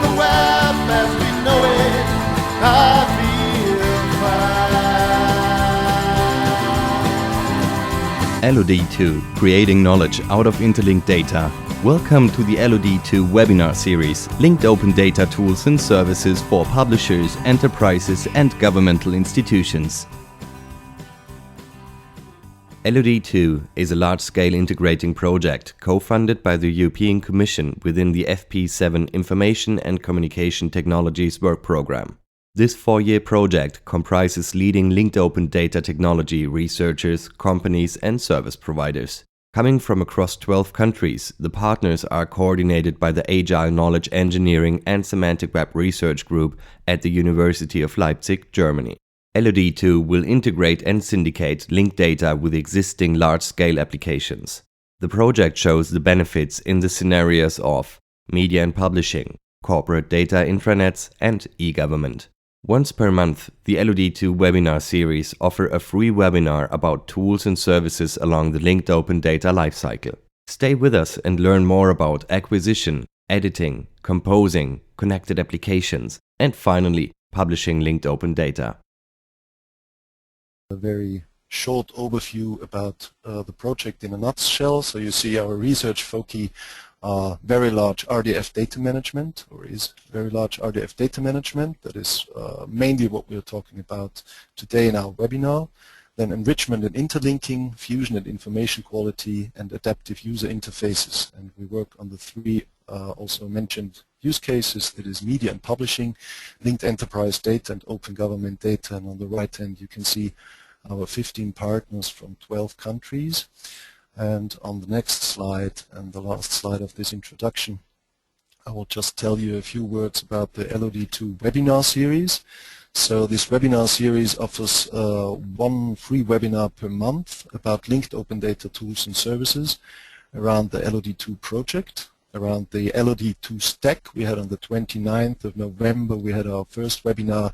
the web as we know it, I feel fine. LOD2, Creating Knowledge out of Interlinked Data. Welcome to the LOD2 webinar series, Linked Open Data Tools and Services for Publishers, Enterprises and Governmental Institutions. LOD2 is a large-scale integrating project co-funded by the European Commission within the FP7 Information and Communication Technologies Work Programme. This 4-year project comprises leading linked open data technology researchers, companies and service providers. Coming from across 12 countries, the partners are coordinated by the Agile Knowledge Engineering and Semantic Web Research Group at the University of Leipzig, Germany. LOD2 will integrate and syndicate linked data with existing large-scale applications. The project shows the benefits in the scenarios of media and publishing, corporate data intranets, and e-government. Once per month, the LOD2 webinar series offer a free webinar about tools and services along the linked open data lifecycle. Stay with us and learn more about acquisition, editing, composing, connected applications, and finally, publishing linked open data. A very short overview about the project in a nutshell. So you see our research focus very large RDF data management, or is very large RDF data management. That is mainly what we're talking about today in our webinar. Then enrichment and interlinking, fusion and information quality, and adaptive user interfaces. And we work on the three also mentioned use cases, that is media and publishing, linked enterprise data, and open government data. And on the right hand you can see our 15 partners from 12 countries. And on the next slide, and the last slide of this introduction, I will just tell you a few words about the LOD2 webinar series. So this webinar series offers one free webinar per month about linked open data tools and services around the LOD2 project, around the LOD2 stack. We had on the 29th of November, we had our first webinar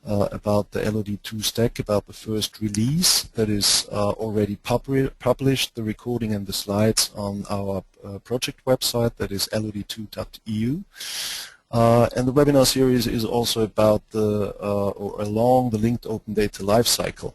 about the LOD2 stack, about the first release that is already published, the recording and the slides on our project website, that is LOD2.eu. And the webinar series is also about or along the linked open data lifecycle,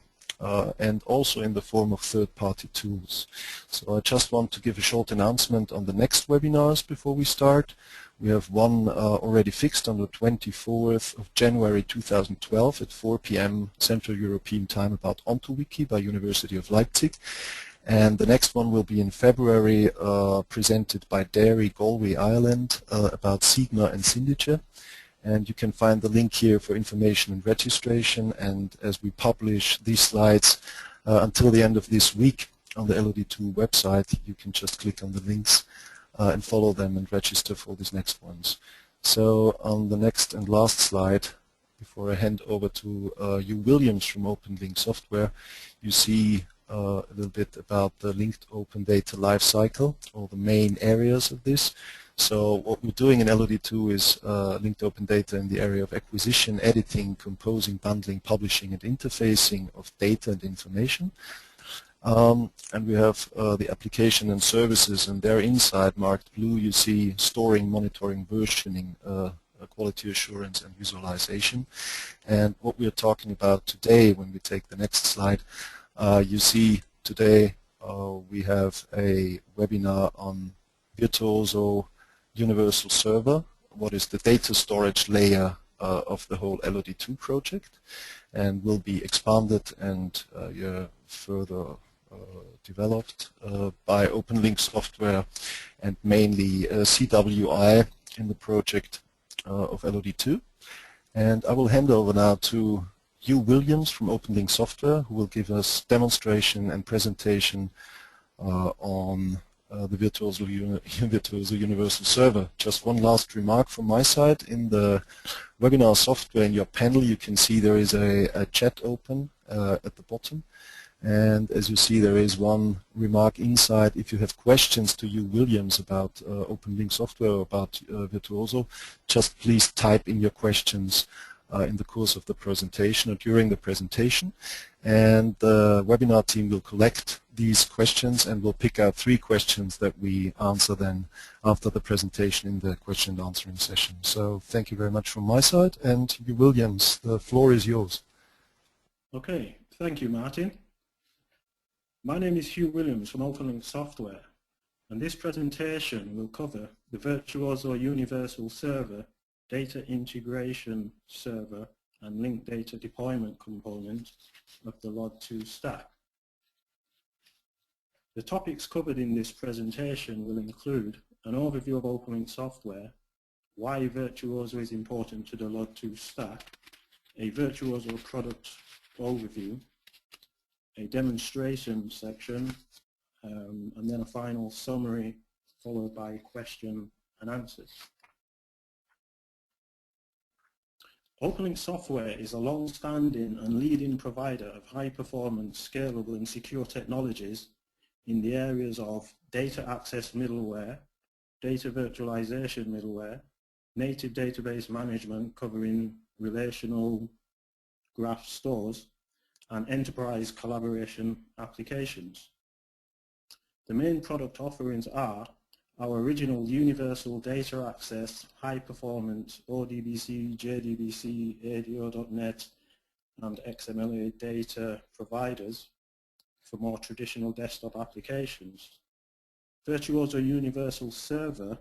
and also in the form of third-party tools. So I just want to give a short announcement on the next webinars before we start. We have one already fixed on the 24th of January 2012 at 4 p.m. Central European Time about OntoWiki by University of Leipzig. And the next one will be in February, presented by Derry, Galway, Ireland, about Sigma and Syndice. And you can find the link here for information and registration. And as we publish these slides until the end of this week on the LOD2 website, you can just click on the links and follow them and register for these next ones. So on the next and last slide, before I hand over to Hugh Williams from OpenLink Software, you see a little bit about the linked open data lifecycle, or the main areas of this. So what we're doing in LOD2 is linked open data in the area of acquisition, editing, composing, bundling, publishing, and interfacing of data and information. And we have the application and services, and there inside, marked blue, you see storing, monitoring, versioning, quality assurance, and visualization. And what we are talking about today, when we take the next slide, you see today we have a webinar on Virtuoso Universal Server, what is the data storage layer of the whole LOD2 project, and will be expanded and further developed by OpenLink Software and mainly CWI in the project of LOD2. And I will hand over now to Hugh Williams from OpenLink Software, who will give us demonstration and presentation on the Virtuoso Universal Server. Just one last remark from my side. In the webinar software in your panel, you can see there is a chat open at the bottom. And as you see, there is one remark inside. If you have questions to Hugh Williams about OpenLink Software or about Virtuoso, just please type in your questions in the course of the presentation or during the presentation. And the webinar team will collect these questions and will pick out 3 questions that we answer then after the presentation in the question and answering session. So thank you very much from my side, and Hugh Williams, the floor is yours. Okay, thank you, Martin. My name is Hugh Williams from OpenLink Software, and this presentation will cover the Virtuoso Universal Server, Data Integration Server, and Linked Data Deployment component of the LOD2 stack. The topics covered in this presentation will include an overview of OpenLink Software, why Virtuoso is important to the LOD2 stack, a Virtuoso product overview, a demonstration section, and then a final summary followed by question and answers. OpenLink Software is a long-standing and leading provider of high-performance, scalable and secure technologies in the areas of data access middleware, data virtualization middleware, native database management covering relational graph stores, and enterprise collaboration applications. The main product offerings are our original universal data access, high performance ODBC, JDBC, ADO.NET and XML data providers for more traditional desktop applications. Virtuoso Universal Server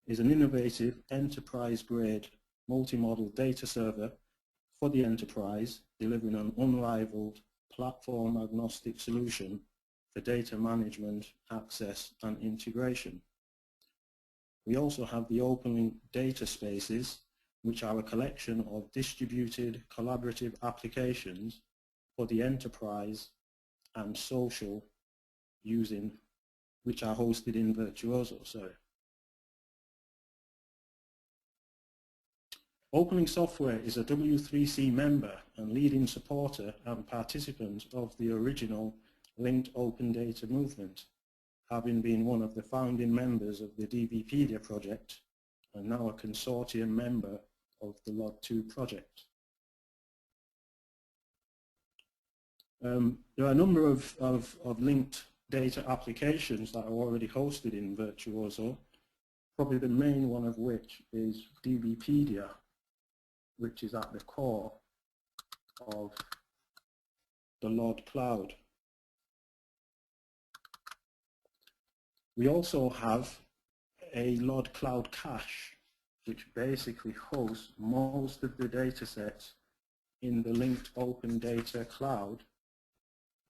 is an innovative enterprise-grade multi-model data server for the enterprise, delivering an unrivaled platform-agnostic solution for data management, access, and integration. We also have the OpenLink data spaces, which are a collection of distributed collaborative applications for the enterprise and social which are hosted in Virtuoso. OpenLink Software is a W3C member and leading supporter and participant of the original Linked Open Data movement, having been one of the founding members of the DBpedia project and now a consortium member of the LOD2 project. There are a number of linked data applications that are already hosted in Virtuoso, probably the main one of which is DBpedia, which is at the core of the LOD cloud. We also have a LOD cloud cache, which basically hosts most of the data sets in the linked open data cloud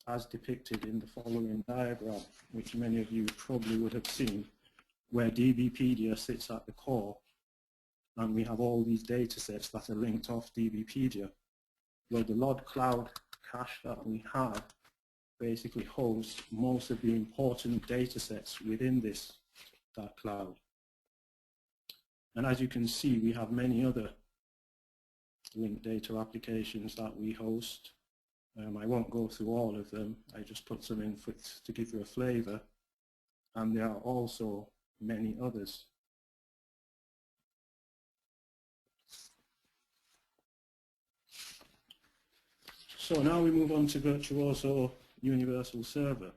as depicted in the following diagram, which many of you probably would have seen, where DBpedia sits at the core and we have all these data sets that are linked off DBpedia. Well, the LOD cloud cache that we have basically hosts most of the important data sets within that cloud. And as you can see, we have many other linked data applications that we host. I won't go through all of them, I just put some in to give you a flavor, and there are also many others. So now we move on to Virtuoso Universal Server.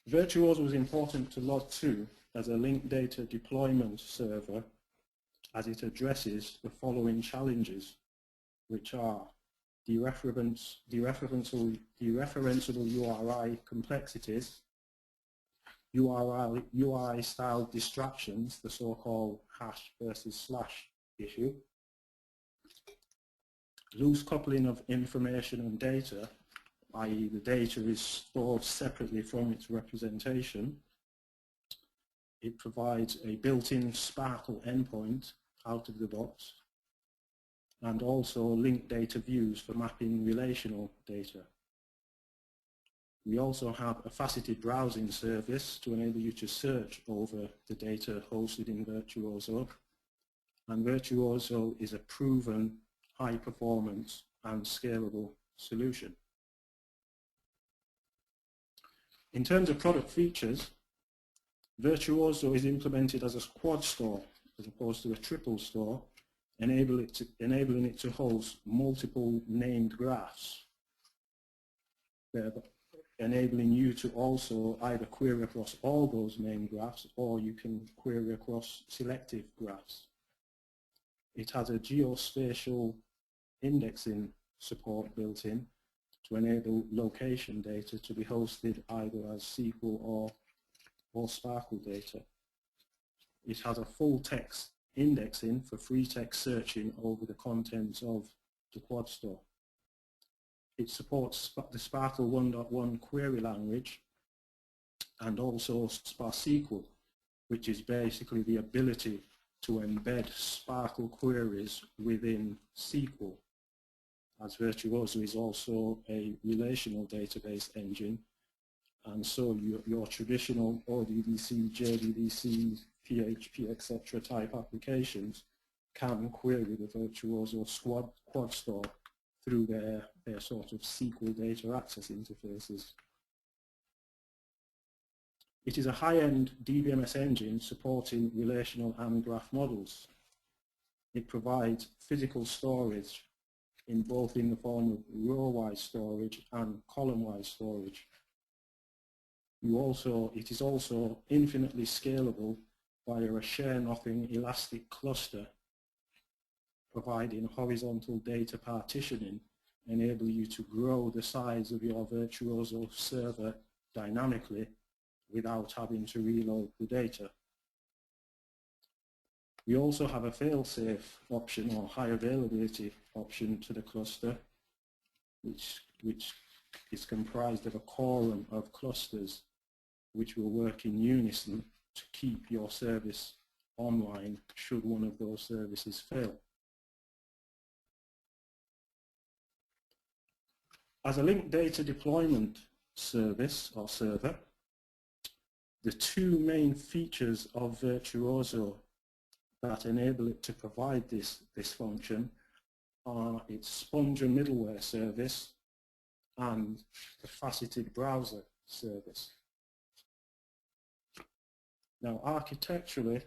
Virtuoso is important to LOD2 as a linked data deployment server, as it addresses the following challenges, which are dereferenceable URI complexities, URI style distractions, the so-called hash versus slash issue, loose coupling of information and data, i.e. the data is stored separately from its representation. It provides a built-in Sparkle endpoint out of the box, and also linked data views for mapping relational data. We also have a faceted browsing service to enable you to search over the data hosted in Virtuoso, and Virtuoso is a proven high performance and scalable solution. In terms of product features, Virtuoso is implemented as a quad store as opposed to a triple store, enabling it to host multiple named graphs, enabling you to also either query across all those named graphs, or you can query across selective graphs. It has a geospatial indexing support built in to enable location data to be hosted either as SQL or Sparkle data. It has a full text indexing for free text searching over the contents of the quad store. It supports the Sparkle 1.1 query language and also SparSQL, which is basically the ability to embed Sparkle queries within SQL, as Virtuoso is also a relational database engine, and so your traditional ODBC, JDBC, PHP, etc. type applications can query the Virtuoso quad store through their sort of SQL data access interfaces. It is a high-end DBMS engine supporting relational and graph models. It provides physical storage in the form of row-wise storage and column-wise storage. It is also infinitely scalable via a share-nothing elastic cluster, providing horizontal data partitioning, enabling you to grow the size of your Virtuoso server dynamically without having to reload the data. We also have a fail-safe option or high availability option to the cluster, which is comprised of a quorum of clusters which will work in unison to keep your service online should one of those services fail. As a linked data deployment service or server, the two main features of Virtuoso that enable it to provide this function are its Sponger middleware service and the faceted browser service. Now, architecturally,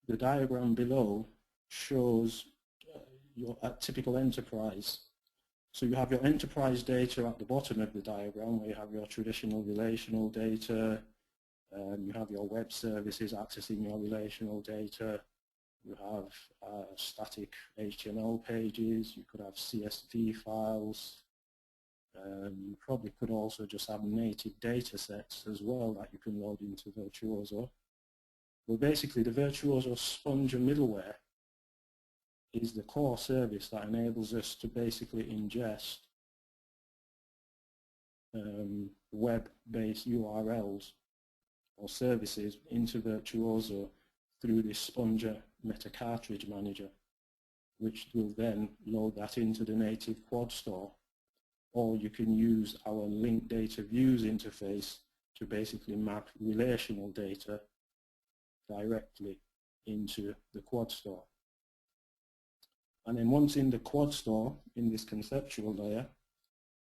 the diagram below shows your typical enterprise. So you have your enterprise data at the bottom of the diagram, where you have your traditional relational data, you have your web services accessing your relational data, you have static HTML pages, you could have CSV files, you probably could also just have native data sets as well that you can load into Virtuoso. Well, basically the Virtuoso Sponger middleware is the core service that enables us to basically ingest web-based URLs or services into Virtuoso through this Sponger meta cartridge manager, which will then load that into the native quad store. Or you can use our linked data views interface to basically map relational data directly into the quad store. And then once in the quad store, in this conceptual layer,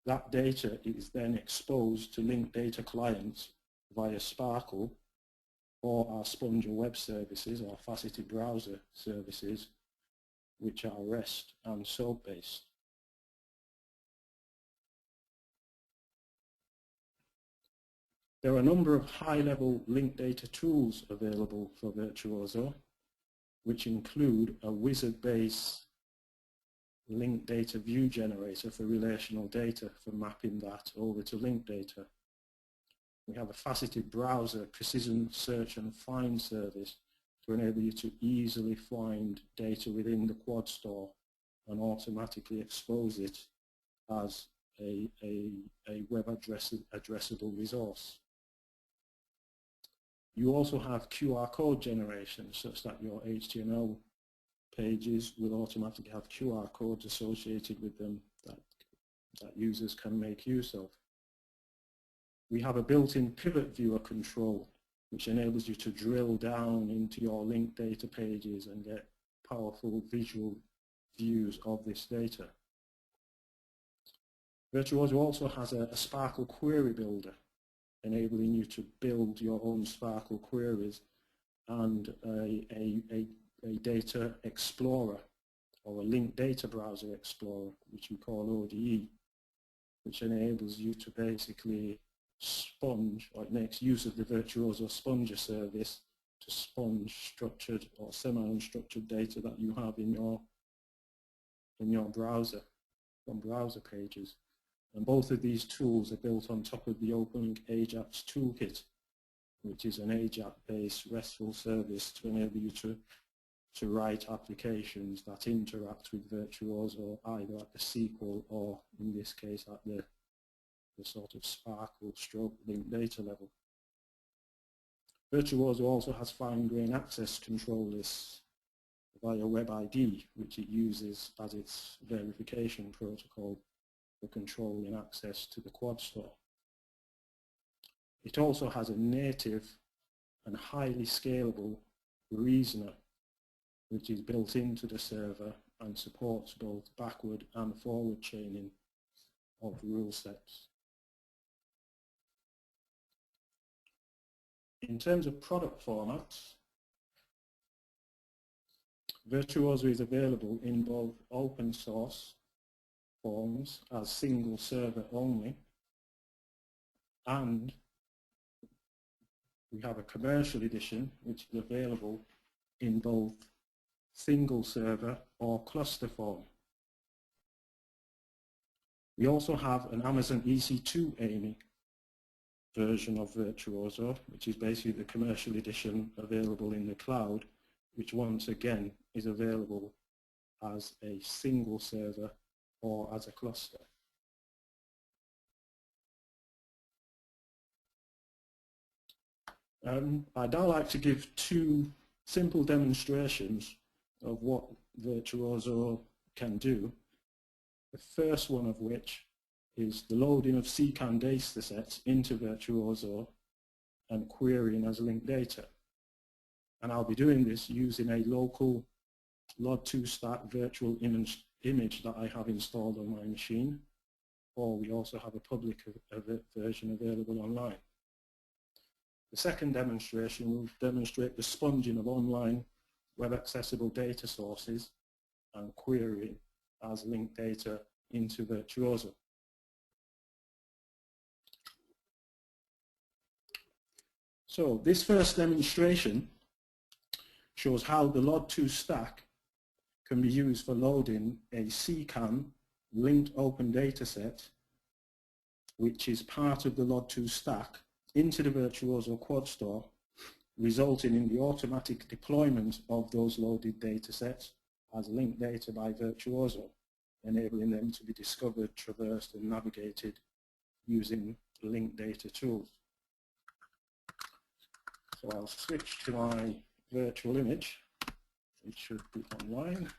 that data is then exposed to linked data clients via Sparkle or our Sponger web services or faceted browser services, which are REST and SOAP based. There are a number of high-level linked data tools available for Virtuoso, which include a wizard-based linked data view generator for relational data for mapping that over to linked data. We have a faceted browser precision search and find service to enable you to easily find data within the quad store and automatically expose it as a web addressable resource. You also have QR code generation such that your HTML pages will automatically have QR codes associated with them that users can make use of. We have a built-in pivot viewer control which enables you to drill down into your linked data pages and get powerful visual views of this data. Virtuoso also has a Sparkle query builder enabling you to build your own Sparkle queries, and a data explorer, or a linked data browser explorer, which we call ODE, which enables you to basically sponge, or it makes use of the Virtuoso Sponger service to sponge structured or semi-unstructured data that you have in your browser, from browser pages. And both of these tools are built on top of the OpenLink Ajax toolkit, which is an Ajax-based RESTful service to enable you to write applications that interact with Virtuoso either at the SQL or, in this case, at the sort of Sparkle stroke linked data level. Virtuoso also has fine-grained access control lists via WebID, which it uses as its verification protocol for controlling access to the Quad Store. It also has a native and highly scalable reasoner, which is built into the server and supports both backward and forward chaining of rule sets. In terms of product formats, Virtuoso is available in both open source forms as single server only, and we have a commercial edition which is available in both single server or cluster form. We also have an Amazon EC2 AMI version of Virtuoso, which is basically the commercial edition available in the cloud, which once again is available as a single server or as a cluster. I'd now like to give two simple demonstrations of what Virtuoso can do. The first one of which is the loading of CCAN data sets into Virtuoso and querying as linked data. And I'll be doing this using a local LOD2 stack virtual image that I have installed on my machine, or we also have a public version available online. The second demonstration will demonstrate the sponging of online web accessible data sources and querying as linked data into Virtuoso. So this first demonstration shows how the LOD2 stack can be used for loading a CCAN linked open data set, which is part of the LOD2 stack, into the Virtuoso Quad Store, resulting in the automatic deployment of those loaded data sets as linked data by Virtuoso, enabling them to be discovered, traversed and navigated using linked data tools. So I'll switch to my virtual image. It should be online.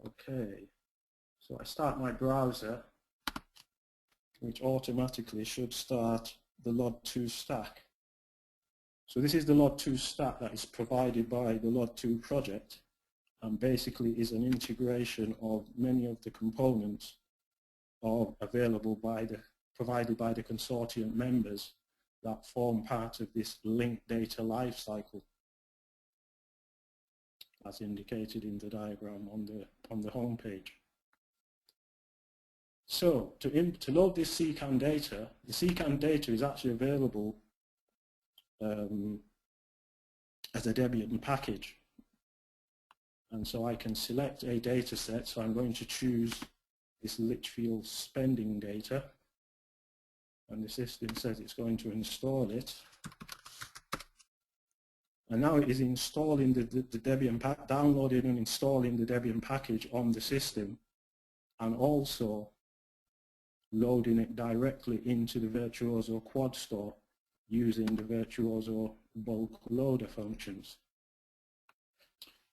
Okay, so I start my browser, which automatically should start the LOD2 stack. So this is the LOD2 stack that is provided by the LOD2 project, and basically is an integration of many of the components available provided by the consortium members that form part of this linked data lifecycle, as indicated in the diagram on the home page. So to load this CCAN data, the CCAN data is actually available as a Debian package. And so I can select a data set, so I'm going to choose this Litchfield spending data, and the system says it's going to install it. And now it is installing the Debian pack, downloading and installing the Debian package on the system, and also loading it directly into the Virtuoso Quad Store using the Virtuoso bulk loader functions.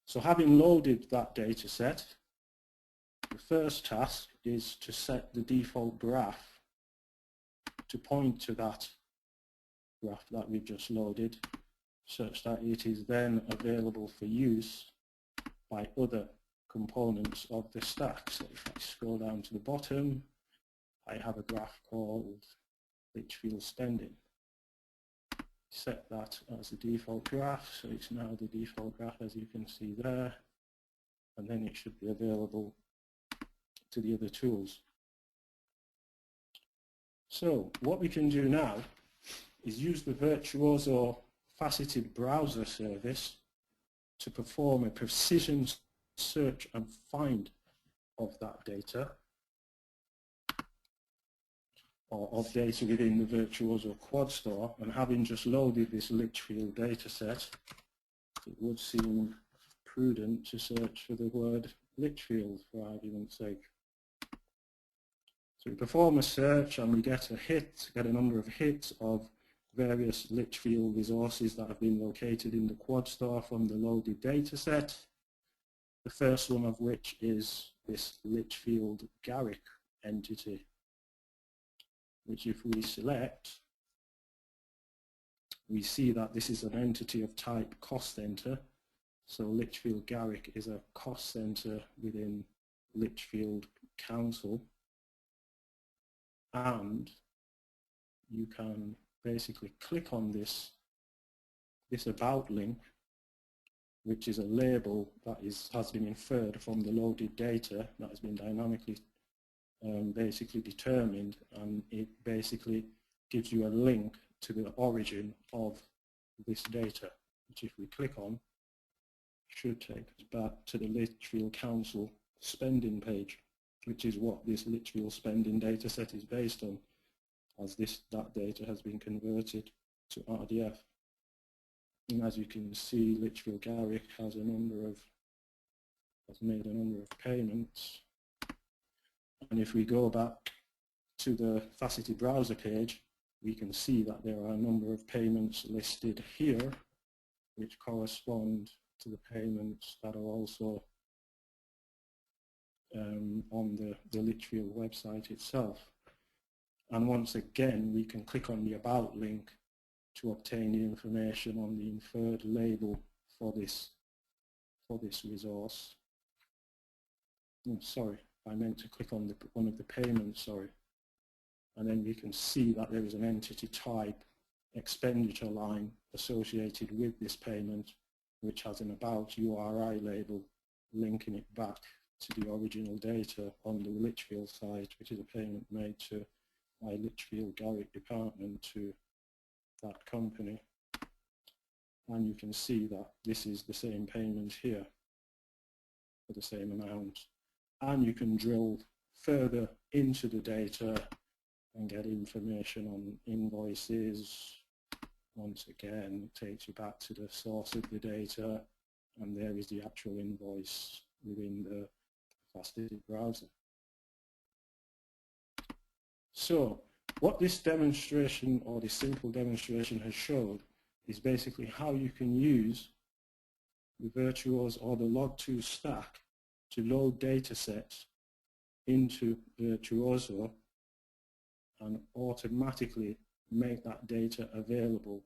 So having loaded that data set, the first task is to set the default graph to point to that graph that we've just loaded, such that it is then available for use by other components of the stack. So if I scroll down to the bottom, I have a graph called Litchfield spending. Set that as the default graph, so it's now the default graph as you can see there, and then it should be available to the other tools. So what we can do now is use the Virtuoso faceted browser service to perform a precision search and find of that data, or of data within the Virtuoso Quad Store. And having just loaded this Litchfield dataset, it would seem prudent to search for the word Litchfield for argument's sake. So we perform a search and we get a number of hits of various Litchfield resources that have been located in the Quad Store from the LODE dataset. The first one of which is this Litchfield Garrick entity, which if we select, we see that this is an entity of type cost center. So Litchfield Garrick is a cost center within Litchfield Council, and you can basically click on this about link, which is a label that has been inferred from the loaded data that has been dynamically basically determined, and it basically gives you a link to the origin of this data, which if we click on, should take us back to the Litchfield Council spending page, which is what this Litchfield spending data set is based on, as that data has been converted to RDF. And as you can see, Litchfield Garrick has made a number of payments. And if we go back to the faceted browser page, we can see that there are a number of payments listed here, which correspond to the payments that are also on the Litchfield website itself. And once again, we can click on the About link to obtain the information on the inferred label for this resource. Oh, sorry, I meant to click on one of the payments, sorry. And then we can see that there is an entity type expenditure line associated with this payment, which has an About URI label linking it back to the original data on the Litchfield site, which is a payment made to my Litchfield Garrick department to that company. And you can see that this is the same payment here for the same amount. And you can drill further into the data and get information on invoices. Once again, it takes you back to the source of the data, and there is the actual invoice within the faceted browser. So what this demonstration, or this simple demonstration, has showed is basically how you can use the Virtuoso or the LOD2 stack to load data sets into Virtuoso and automatically make that data available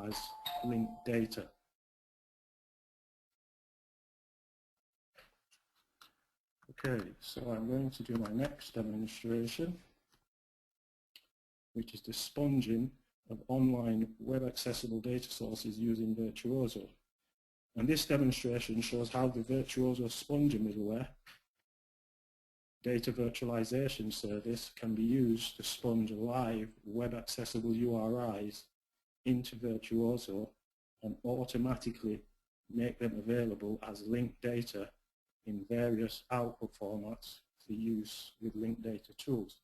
as linked data. Okay, so I'm going to do my next demonstration, which is the sponging of online web accessible data sources using Virtuoso. And this demonstration shows how the Virtuoso Sponger middleware data virtualization service can be used to sponge live web accessible URIs into Virtuoso and automatically make them available as linked data in various output formats for use with linked data tools.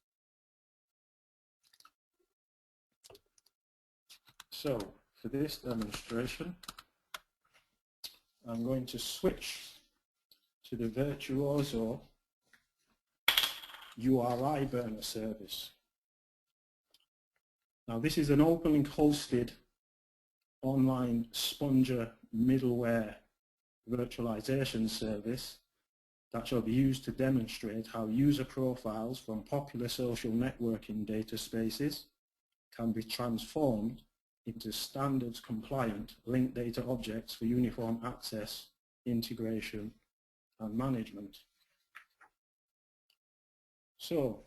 So for this demonstration, I'm going to switch to the Virtuoso URI burner service. Now this is an OpenLink hosted online sponger middleware virtualization service that shall be used to demonstrate how user profiles from popular social networking data spaces can be transformed into standards compliant linked data objects for uniform access, integration and management. So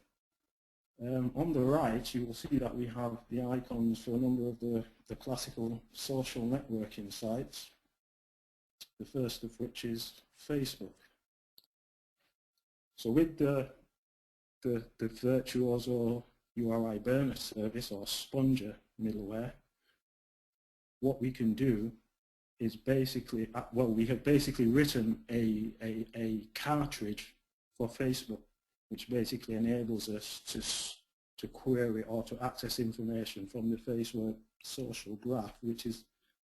On the right, you will see that we have the icons for a number of the classical social networking sites, the first of which is Facebook. So with the Virtuoso URI burner service or Sponger middleware, what we can do is basically, well, we have basically written a cartridge for Facebook, which basically enables us to query or to access information from the Facebook social graph, which is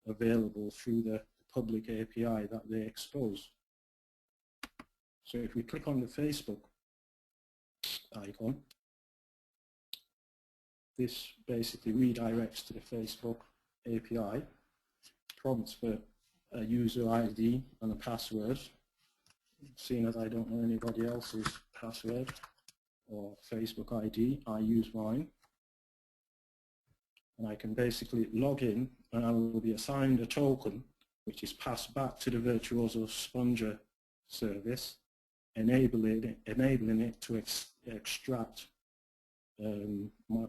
available through the public API that they expose. So if we click on the Facebook icon, this basically redirects to the Facebook API, prompts for a user ID and a password. Seeing as I don't know anybody else's password or Facebook ID, I use mine. And I can basically log in, and I will be assigned a token which is passed back to the Virtuoso Sponger service, enabling it to extract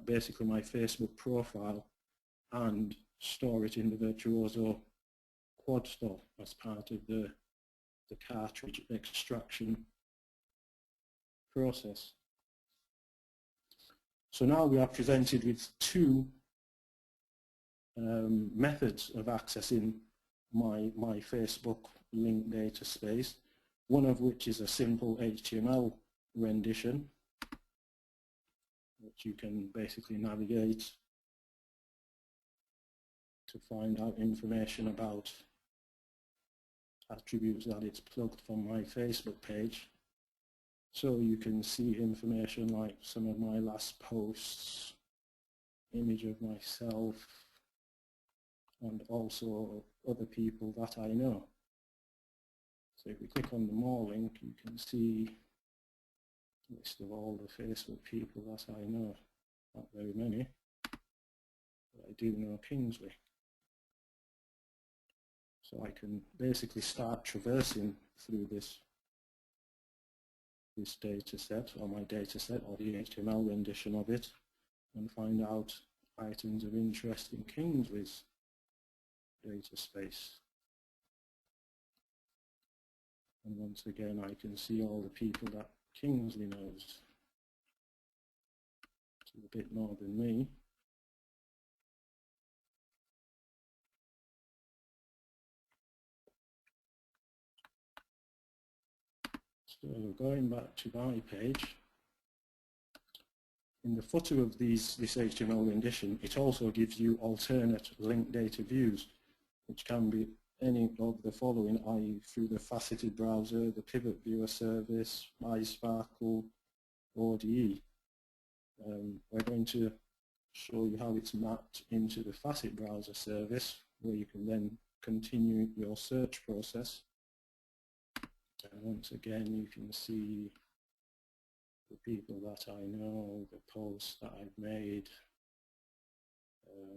basically my Facebook profile and store it in the Virtuoso quad store as part of the cartridge extraction process. So now we are presented with two methods of accessing my Facebook link data space, one of which is a simple HTML rendition, which you can basically navigate to find out information about attributes that it's plugged from my Facebook page. So you can see information like some of my last posts, image of myself, and also other people that I know. So if we click on the more link, you can see a list of all the Facebook people that I know. Not very many, but I do know Kingsley. So I can basically start traversing through this data set, or my data set, or the HTML rendition of it, and find out items of interest in Kingsley's data space. And once again, I can see all the people that Kingsley knows. It's a bit more than me. So going back to my page, in the footer of this HTML rendition, it also gives you alternate link data views, which can be any of the following, i.e. through the faceted browser, the pivot viewer service, MySparkle, ODE. We're going to show you how it's mapped into the facet browser service, where you can then continue your search process. And once again, you can see the people that I know, the posts that I've made,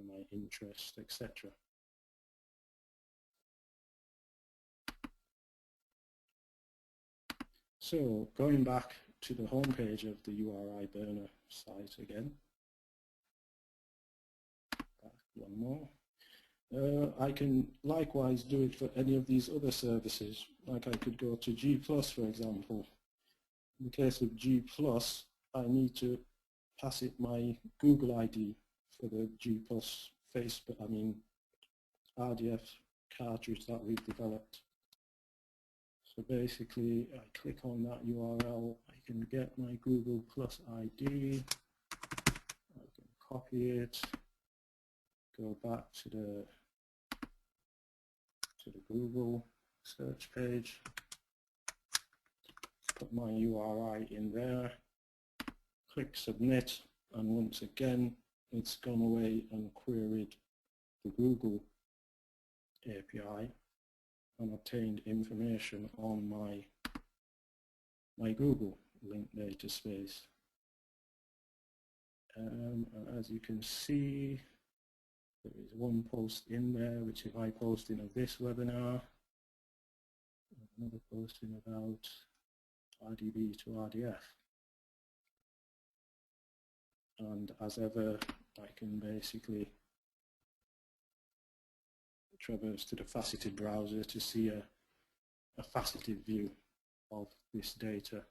my interests, etc. So going back to the home page of the URI burner site again, back one more. I can likewise do it for any of these other services. Like I could go to G+, for example. In the case of G+, I need to pass it my Google ID for the G+ Facebook, RDF cartridge that we've developed. So basically, I click on that URL, I can get my Google Plus ID, I can copy it, go back to the Google search page, put my URI in there, click submit, and once again it's gone away and queried the Google API and obtained information on my Google link data space. And as you can see, there is one post in there, which if I post in this webinar, another posting about RDB to RDF. And as ever, I can basically traverse to the faceted browser to see a faceted view of this data,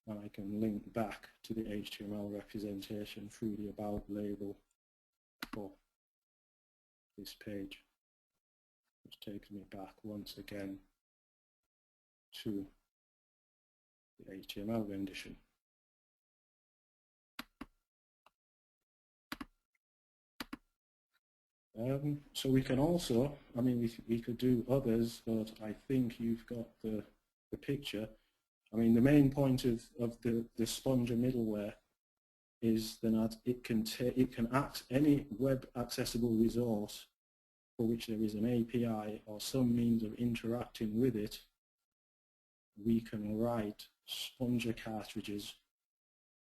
and I can link back to the HTML representation through the About label for this page, which takes me back once again to the HTML rendition. So we can also, I mean, we could do others, but I think you've got the picture. I mean, the main point of the Sponger middleware is that it can act any web accessible resource for which there is an API or some means of interacting with it. We can write Sponger cartridges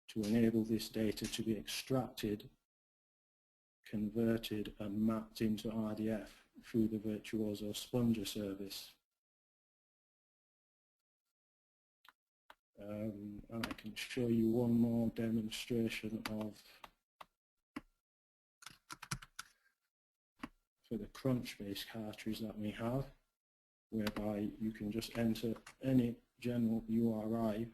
to enable this data to be extracted, converted and mapped into RDF through the Virtuoso Sponger service. And I can show you one more demonstration of for the Crunchbase cartridge that we have, whereby you can just enter any general URI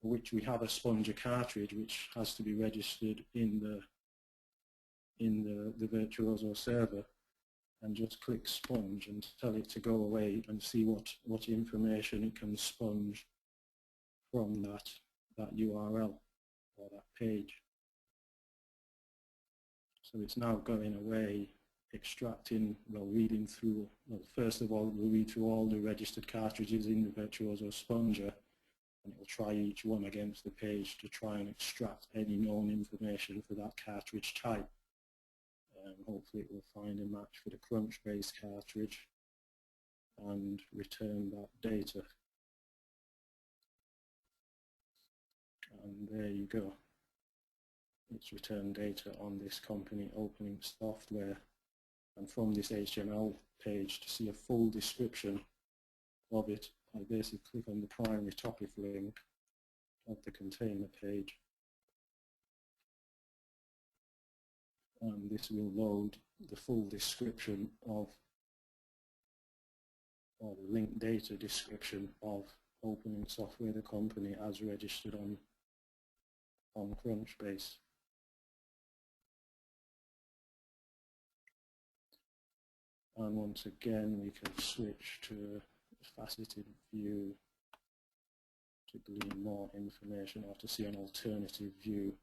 for which we have a Sponger cartridge which has to be registered in the Virtuoso server, and just click sponge and tell it to go away and see what information it can sponge from that URL or that page. So it's now going away, extracting, well, reading through, well, first of all we'll read through all the registered cartridges in the Virtuoso Sponger, and it will try each one against the page to try and extract any known information for that cartridge type. Hopefully it will find a match for the Crunchbase cartridge and return that data. And there you go. It's returned data on this company, OpenLink Software. And from this HTML page, to see a full description of it, I basically click on the primary topic link of the container page. And this will load the full description of, or the linked data description of OpenLink Software, the company, as registered on Crunchbase. And once again, we can switch to a faceted view to glean more information or to see an alternative view,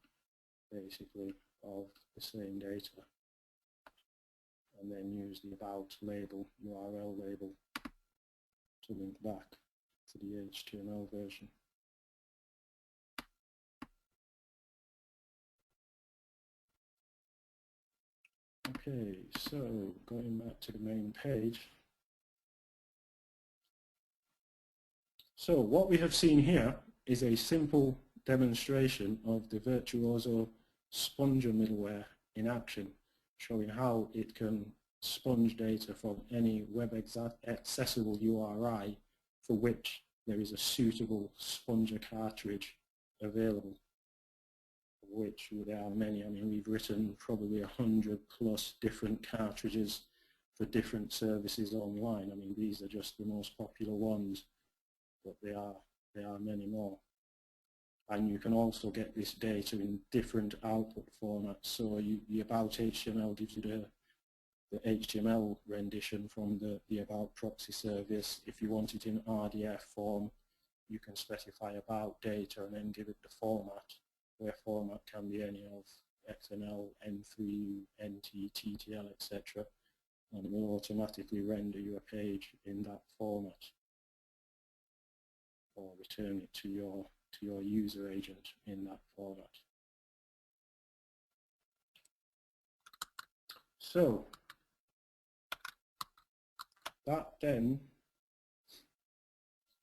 basically, of the same data, and then use the About label, URL label, to link back to the HTML version. Okay, so going back to the main page. So what we have seen here is a simple demonstration of the Virtuoso Sponger middleware in action, showing how it can sponge data from any web accessible URI for which there is a suitable Sponger cartridge available, which there are many. I mean, we've written probably 100+ different cartridges for different services online. I mean, these are just the most popular ones, but there are many more. And you can also get this data in different output formats. So the About HTML gives you the HTML rendition from the About proxy service. If you want it in RDF form, you can specify About data and then give it the format, where format can be any of XML, M3, NT, TTL, etc. And it will automatically render you a page in that format, or return it to your user agent in that format. So that then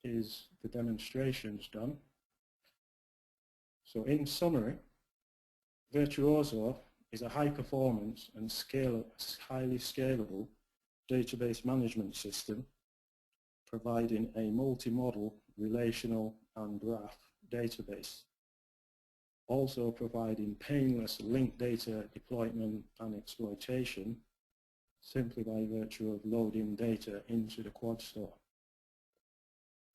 is the demonstrations done. So in summary, Virtuoso is a high performance and highly scalable database management system, providing a multi-model, relational and graph database. also providing painless linked data deployment and exploitation simply by virtue of loading data into the quad store.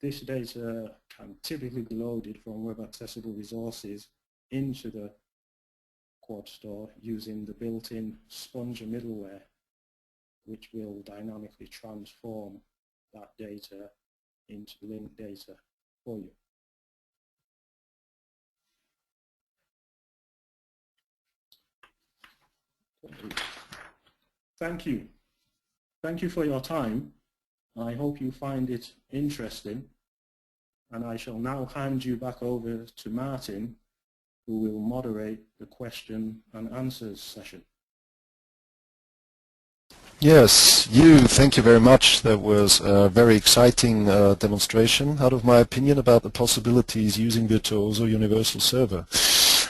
This data can typically be loaded from web accessible resources into the quad store using the built-in Sponger middleware, which will dynamically transform that data into linked data for you. Thank you. Thank you for your time. I hope you find it interesting. And I shall now hand you back over to Martin, who will moderate the question and answers session. Yes, thank you very much. That was a very exciting demonstration, out of my opinion, about the possibilities using Virtuoso Universal Server.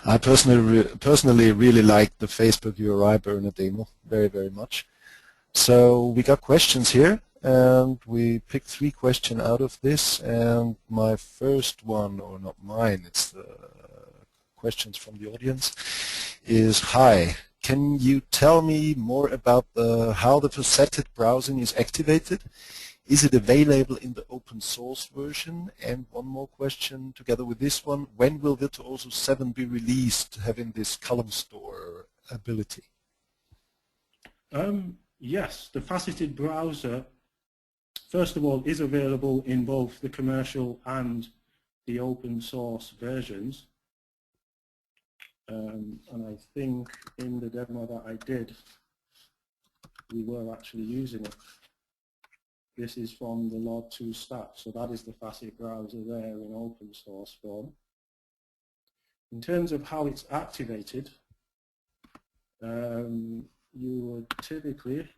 I personally really liked the Facebook URI burner demo very, very much. So we got questions here, and we picked 3 questions out of this. And my first one, or not mine, it's the questions from the audience, is, hi, can you tell me more about how the faceted browsing is activated? Is it available in the open source version? And one more question together with this one, when will Virtuoso 7 be released, having this column store ability? Yes, the faceted browser, first of all, is available in both the commercial and the open source versions. And I think in the demo that I did, we were actually using it. This is from the LOD2 stack, so that is the facet browser there in open source form. In terms of how it's activated, you would typically,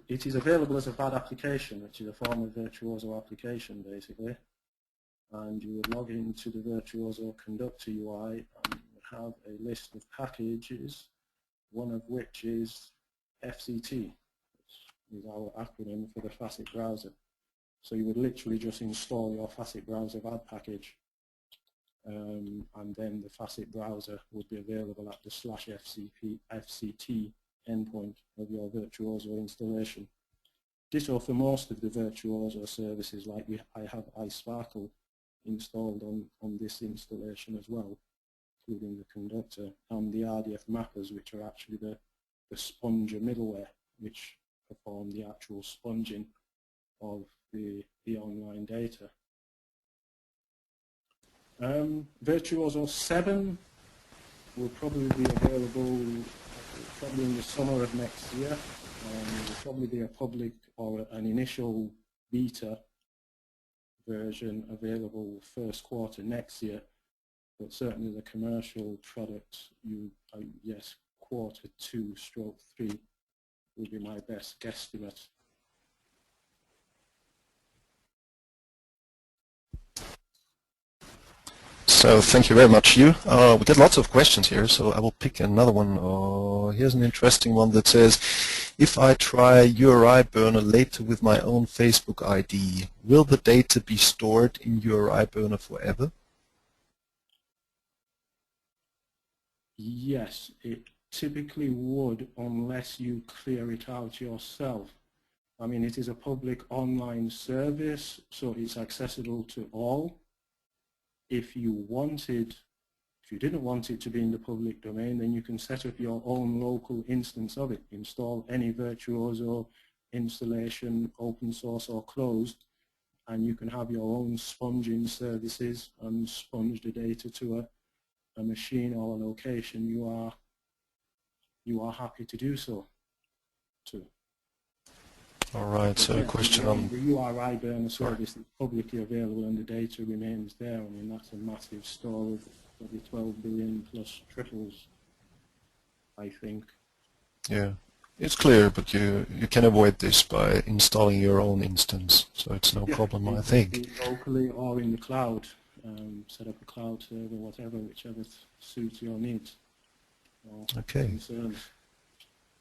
it is available as a VAD application, which is a form of Virtuoso application basically. And you would log into the Virtuoso Conductor UI and you would have a list of packages, one of which is FCT, which is our acronym for the facet browser. So you would literally just install your facet browser VAD package, and then the facet browser would be available at the /FCT endpoint of your Virtuoso installation. Ditto for most of the Virtuoso services, like I have iSparkle installed on this installation as well, including the conductor and the RDF mappers, which are actually the sponger middleware, which perform the actual sponging of the online data. Virtuoso 7 will probably be available probably in the summer of next year. There will probably be a public or an initial beta version available first quarter next year, but certainly the commercial product, yes, quarter 2/3 would be my best guesstimate. So thank you very much, Hugh. We get lots of questions here, so I will pick another one. Here's an interesting one that says, if I try URI burner later with my own Facebook ID, will the data be stored in URI burner forever? Yes, it typically would, unless you clear it out yourself. I mean, it is a public online service, so it's accessible to all. If you didn't want it to be in the public domain, then you can set up your own local instance of it. Install any Virtuoso installation, open source or closed, and you can have your own sponging services and sponge the data to a machine or a location you are happy to do so to. All right, so a question on the URI burner service is publicly available and the data remains there. I mean, that's a massive store of probably 12 billion plus triples, I think. Yeah, it's clear, but you can avoid this by installing your own instance, so it's no problem, I think. Locally or in the cloud, set up a cloud server, whatever, whichever suits your needs. Okay. Concerns.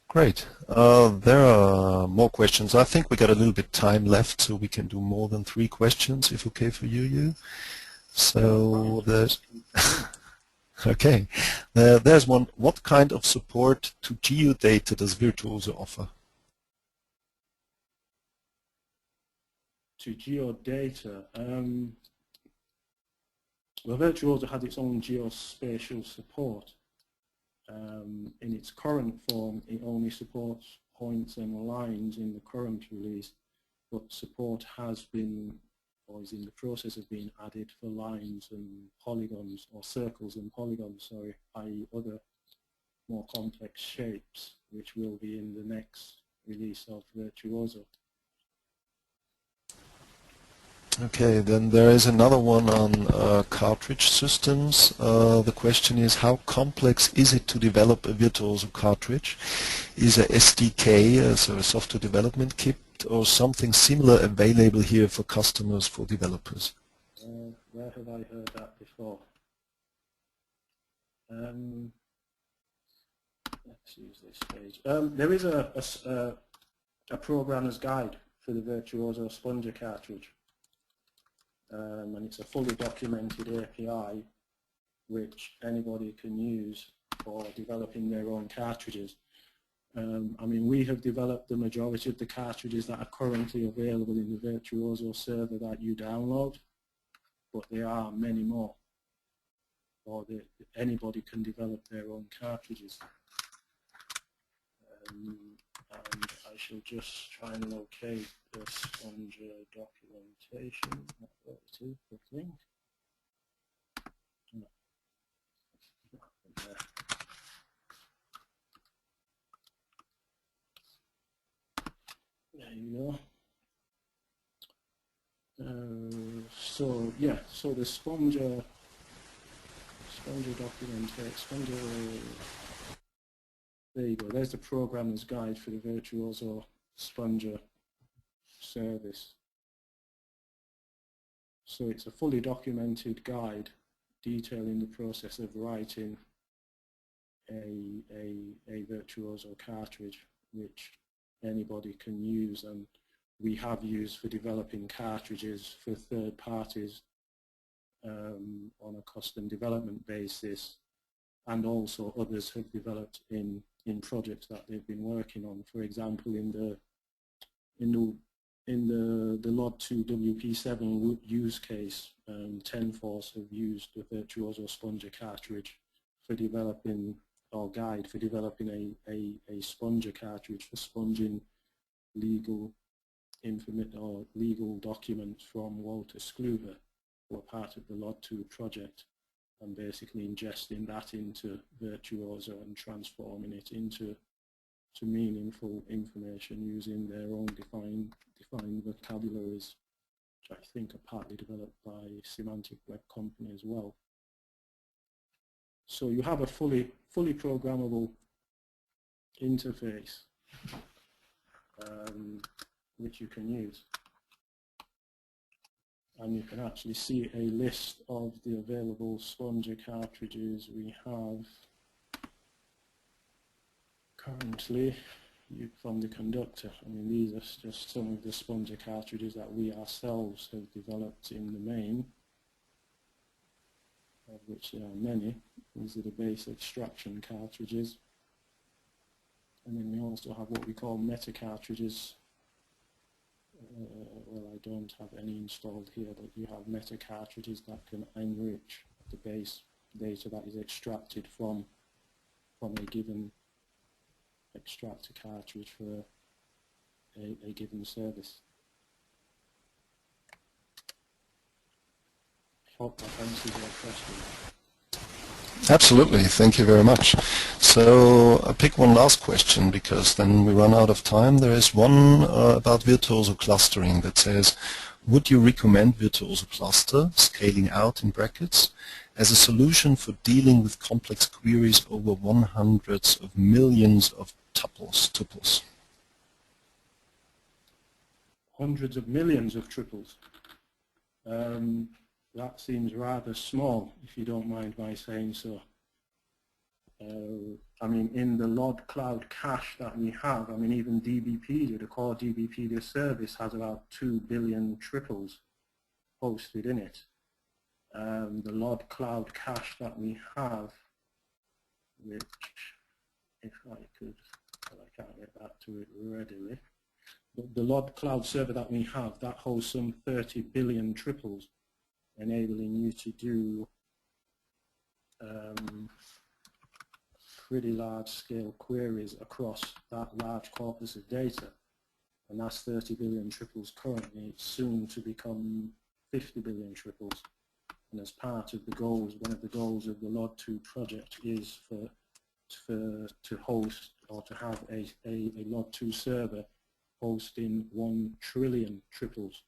Great. There are more questions. I think we got a little bit time left, so we can do more than 3 questions, if okay for you, Hugh. So there's okay. There's one. What kind of support to geodata does Virtuoso offer? To geodata, well, Virtuoso has its own geospatial support. In its current form, it only supports points and lines in the current release, but support has been, or is in the process of being added for lines and polygons, or circles and polygons, sorry, i.e. other more complex shapes, which will be in the next release of Virtuoso. Okay, then there is another one on cartridge systems. The question is, how complex is it to develop a Virtuoso cartridge? Is a SDK, so a software development kit, or something similar available here for customers, for developers? Where have I heard that before? Let's use this page. There is a programmer's guide for the Virtuoso Sponger cartridge. And it's a fully documented API which anybody can use for developing their own cartridges. I mean, we have developed the majority of the cartridges that are currently available in the Virtuoso server that you download, but there are many more, or anybody can develop their own cartridges. And I shall just try and locate the Sponger documentation. LOD2 link. There you go. So yeah, so the Sponger documentation. There you go. There's the programmer's guide for the Virtuoso Sponger service. So it's a fully documented guide detailing the process of writing a Virtuoso cartridge, which anybody can use, and we have used for developing cartridges for third parties on a custom development basis, and also others have developed in projects that they've been working on. For example, in the LOD2 WP7 use case, TenForce have used the Virtuoso Sponger cartridge for developing, or guide for developing a Sponger cartridge for sponging legal documents from Walter Skluger, who are part of the LOD2 project, and basically ingesting that into Virtuoso and transforming it into meaningful information using their own defined vocabularies, which I think are partly developed by Semantic Web Company as well. So you have a fully programmable interface which you can use. And you can actually see a list of the available Sponger cartridges we have currently from the conductor. I mean, these are just some of the Sponger cartridges that we ourselves have developed in the main, of which there are many. These are the base extraction cartridges. And then we also have what we call meta cartridges. Well, I don't have any installed here, but you have meta cartridges that can enrich the base data that is extracted from a given extractor cartridge for a given service. I hope that answers your question. Absolutely, thank you very much. So I'll pick one last question because then we run out of time. There is one about Virtuoso clustering that says, would you recommend Virtuoso cluster, scaling out in brackets, as a solution for dealing with complex queries over hundreds of millions of tuples? Hundreds of millions of triples. That seems rather small, if you don't mind my saying so. I mean, in the LOD cloud cache that we have, I mean, even DBpedia, the core DBpedia service, has about 2 billion triples hosted in it. the LOD cloud cache that we have, which, if I could, well, I can't get back to it readily. But the LOD cloud server that we have, that hosts some 30 billion triples, enabling you to do pretty large scale queries across that large corpus of data. And that's 30 billion triples currently, soon to become 50 billion triples. And as part of the goals, one of the goals of the LOD2 project is to host or to have a LOD2 server hosting 1 trillion triples.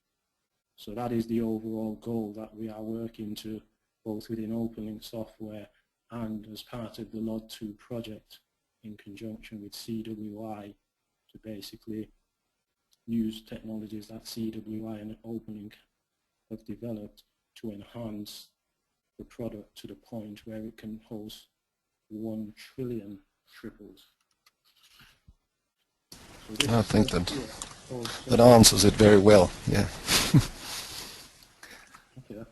So that is the overall goal that we are working to, both within OpenLink Software and as part of the LOD2 project in conjunction with CWI to basically use technologies that CWI and OpenLink have developed to enhance the product to the point where it can host 1 trillion triples. I think that answers it very well. Yeah. Okay.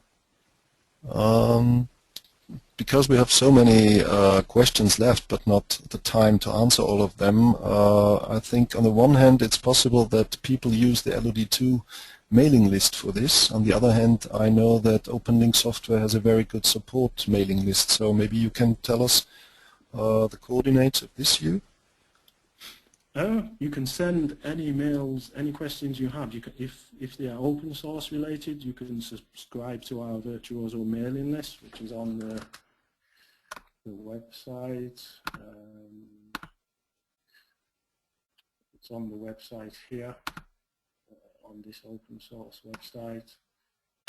Because we have so many questions left, but not the time to answer all of them, I think on the one hand it's possible that people use the LOD2 mailing list for this. On the other hand, I know that OpenLink Software has a very good support mailing list, so maybe you can tell us the coordinates of this view. You can send any mails, any questions you have. You can, if they are open source related, you can subscribe to our Virtuoso mailing list, which is on the website. It's on the website here, on this open source website.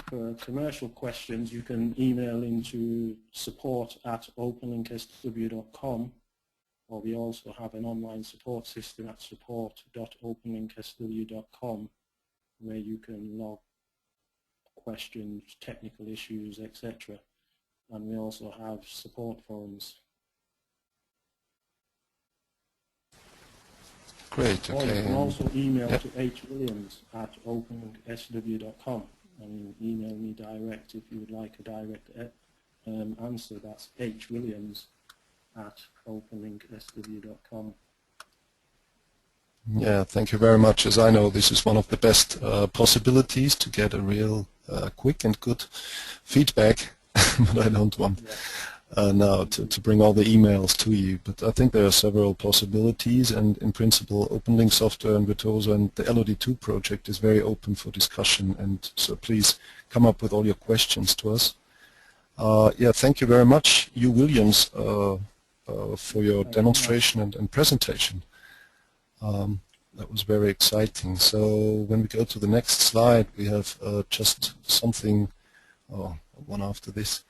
For commercial questions, you can email into support@openlinksw.com. Or we also have an online support system at support.openlinksw.com where you can log questions, technical issues, etc. And we also have support forums. Great, okay. Or you can also email to hwilliams@openlinksw.com and email me direct if you would like a direct answer. That's hwilliams@openlinksw.com. Yeah, thank you very much. As I know, this is one of the best possibilities to get a real quick and good feedback, but I don't want now to bring all the emails to you. But I think there are several possibilities, and in principle, OpenLink Software and Virtuoso and the LOD2 project is very open for discussion, and so please come up with all your questions to us. Yeah, thank you very much, Hugh Williams, for your demonstration and presentation. That was very exciting. So when we go to the next slide, we have just something, one after this.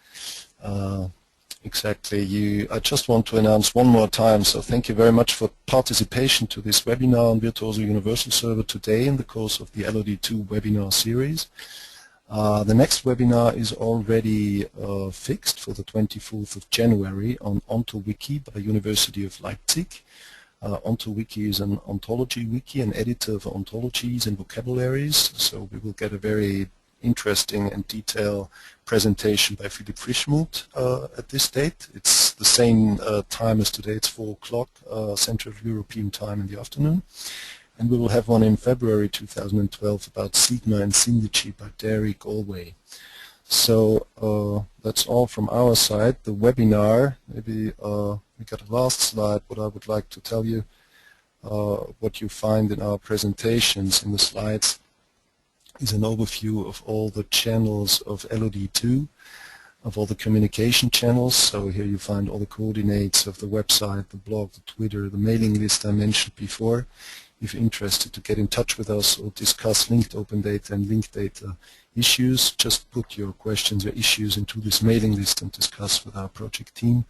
Exactly. I just want to announce one more time, so thank you very much for participation to this webinar on Virtuoso Universal Server today in the course of the LOD2 webinar series. The next webinar is already fixed for the 24th of January on OntoWiki by University of Leipzig. OntoWiki is an ontology wiki, an editor for ontologies and vocabularies, so we will get a very interesting and detailed presentation by Philipp Frischmuth at this date. It's the same time as today, it's 4 o'clock Central European time in the afternoon. And we will have one in February 2012 about Sigma and Synology by Derry Galway. So that's all from our side. The webinar, maybe we got a last slide, but I would like to tell you what you find in our presentations in the slides is an overview of all the channels of LOD2, of all the communication channels. So here you find all the coordinates of the website, the blog, the Twitter, the mailing list I mentioned before. If you're interested to get in touch with us or discuss linked open data and linked data issues, just put your questions or issues into this mailing list and discuss with our project team.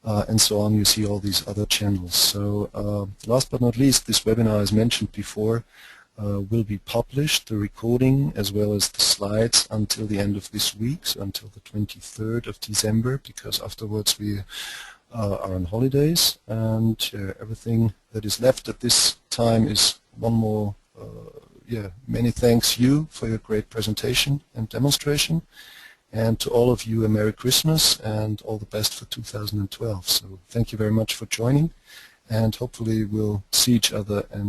And so on. You see all these other channels. So last but not least, this webinar, as mentioned before, will be published, the recording as well as the slides, until the end of this week, so until the 23rd of December, because afterwards we are on holidays, and everything that is left at this time is one more, many thanks you for your great presentation and demonstration, and to all of you a Merry Christmas and all the best for 2012. So thank you very much for joining, and hopefully we'll see each other and